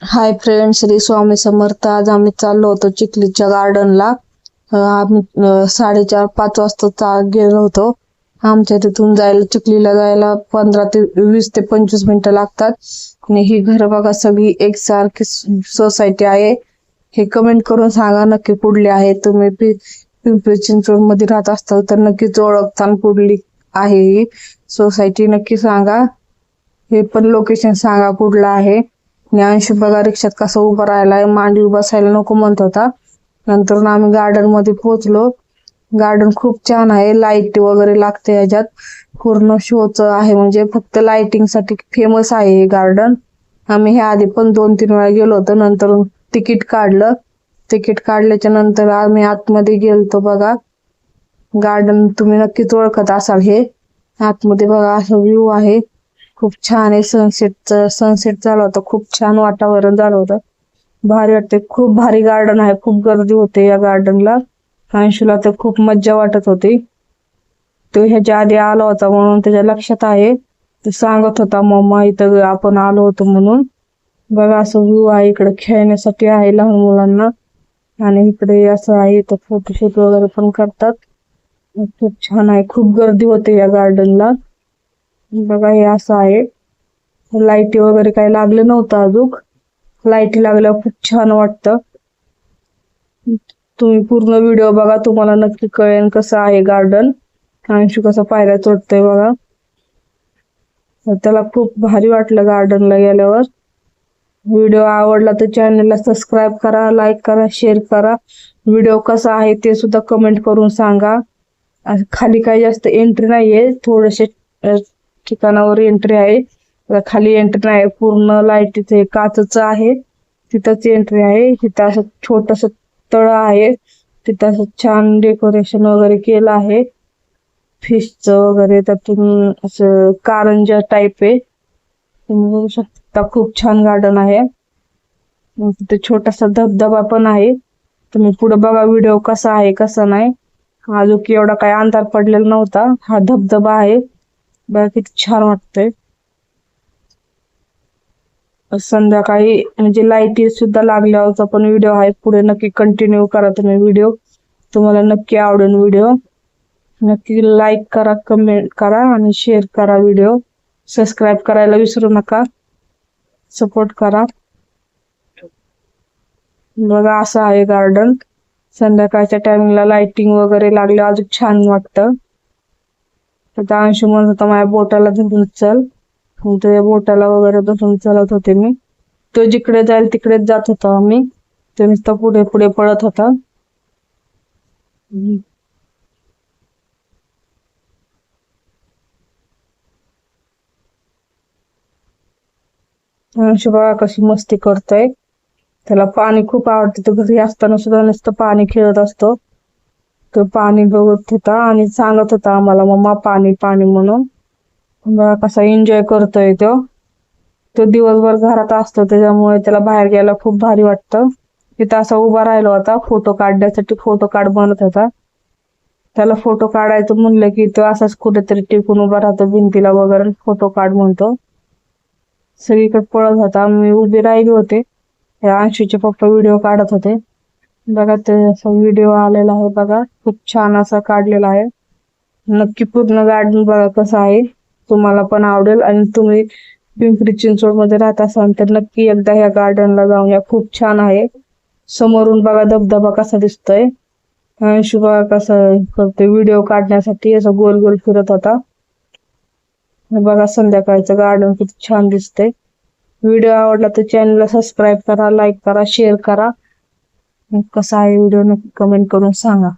Hi friend, Shri Swami Samarth. आज आम्ही चाललो होतो चिखलीच्या गार्डनला. आम्ही 4:30-5 वाजता गेलो होतो. आमच्या तिथून जायला चिखलीला जायला 15 ते 20 ते 25 मिनिटं लागतात. आणि ही घर बघा सगळी एकसारखी सोसायटी आहे. हे कमेंट करून सांगा नक्की कुठली आहे. तुम्ही पिंपरी चिंचवड मध्ये राहत असताल तर नक्कीच ओळखताल कुठली आहे ही सोसायटी. नक्की सांगा. हे पण लोकेशन सांगा कुठलं आहे. ज्ञानशू बघा रिक्षात कसा उभा राहिलाय, मांडी बसायला नको म्हणत होता. नंतर आम्ही गार्डन मध्ये पोहोचलो. गार्डन खूप छान आहे. लाईट वगैरे लागते याच्यात. पूर्ण शोच आहे, म्हणजे फक्त लाइटिंग साठी फेमस आहे हे गार्डन. आम्ही ह्या आधी पण 2-3 वेळा गेलो होतो. नंतर तिकीट काढलं. तिकीट काढल्याच्या नंतर आम्ही आतमध्ये गेलतो. बघा गार्डन तुम्ही नक्कीच ओळखत असाल. हे आतमध्ये बघा असं व्ह्यू आहे. खूप छान आहे. सनसेट झाला होता. खूप छान वातावरण झालं होतं. भारी वाटते. खूप भारी गार्डन आहे. खूप गर्दी होते या गार्डनला. अंशूला तर खूप मज्जा वाटत होती. तो ह्याच्या आधी आला होता म्हणून त्याच्या लक्षात आहे. तो सांगत होता मम्मा इथं आपण आलो होतो म्हणून. बघा असं व्ह्यू आहे. इकडे खेळण्यासाठी आहे लहान मुलांना. आणि इकडे असं आहे, इथं फोटोशूट वगैरे पण करतात. खूप छान आहे. खूप गर्दी होते या गार्डनला. बघा हे असं आहे. लाईटी वगैरे काही लागलं नव्हतं अजून. लाईटी लागल्यावर खूप छान वाटतं. तुम्ही पूर्ण व्हिडिओ बघा, तुम्हाला नक्की कळेल कसं आहे गार्डन. अंशू कसं पायऱ्या चढतोय बघा. त्याला खूप भारी वाटलं गार्डनला गेल्यावर. व्हिडिओ आवडला तर चॅनलला सबस्क्राईब करा, लाईक करा, शेअर करा. व्हिडिओ कसा आहे ते सुद्धा कमेंट करून सांगा. खाली काही जास्त एंट्री नाहीये, थोडेसे ठिकाणावर एंट्री आहे. खाली एंट्री नाही, पूर्ण लाईटीचे काचच आहे. तिथंच एंट्री आहे. तिथं असं छोटस तळ आहे. तिथं असं छान डेकोरेशन वगैरे केलं आहे. फिशचं वगैरे त्यातून असं कारंजा टाईप आहे. तुम्ही बघू शकता. खूप छान गार्डन आहे. तिथे छोटासा धबधबा पण आहे. तुम्ही पुढे बघा व्हिडिओ कसा आहे कसा नाही. अजून एवढा काही अंधार पडलेला नव्हता. हा धबधबा आहे. बघा किती छान वाटतंय. संध्याकाळी म्हणजे लाईटी सुद्धा लागल्यावरचा पण व्हिडिओ आहे. पुढे नक्की कंटिन्यू करा तुम्ही व्हिडिओ. तुम्हाला नक्की आवडेल व्हिडिओ. नक्की लाईक करा, कमेंट करा आणि शेअर करा व्हिडिओ. सबस्क्राईब करायला विसरू नका. सपोर्ट करा. बघा असं आहे गार्डन. संध्याकाळच्या टायमिंगला लाइटिंग वगैरे लागले अजून छान वाटतं. तर अंशू म्हणत होता माझ्या बोटाला धरून चल. त्या बोटाला वगैरे धरून चलत होते मी. तो जिकडे जाईल तिकडेच जात होता आम्ही. तो नुसतं पुढे पुढे पळत होता. अंशू बघा कशी मस्ती करतोय. त्याला पाणी खूप आवडते. तो घरी असताना सुद्धा नुसतं पाणी खेळत असतो. तो पाणी बघत होता आणि सांगत होता आम्हाला मम्मा पाणी पाणी म्हणून. बघा कसा एन्जॉय करतोय तो. तो दिवसभर घरात असतो त्याच्यामुळे त्याला बाहेर गेला खूप भारी वाटतं. तिथं असा उभा राहिला होता फोटो काढण्यासाठी. फोटो काढ म्हणत होता. त्याला फोटो काढायचं म्हणलं की तो असाच कुठेतरी टिकून उभा राहतो भिंतीला वगैरे. फोटो काढ म्हणतो. सगळीकडे पळत होता. मी उभी राहिले होते. अंशूचे पप्पा व्हिडिओ काढत होते. बघा ते व्हिडिओ आलेला आहे. बघा खूप छान असा काढलेला आहे. नक्की पूर्ण गार्डन बघा कसं आहे. तुम्हाला पण आवडेल. आणि तुम्ही पिंपरी चिंचवड मध्ये राहत असाल तर नक्की एकदा ह्या गार्डनला जाऊन या. खूप छान आहे. समोरून बघा धबधबा कसा दिसतोय. अंशू बघा कसं करतोय व्हिडिओ काढण्यासाठी. असं गोल गोल फिरत होता. बघा संध्याकाळचं गार्डन किती छान दिसतंय. व्हिडिओ आवडला तर चॅनलला सबस्क्राईब करा, लाईक करा, शेअर करा. कसा आहे व्हिडिओ नक्की कमेंट करून सांगा.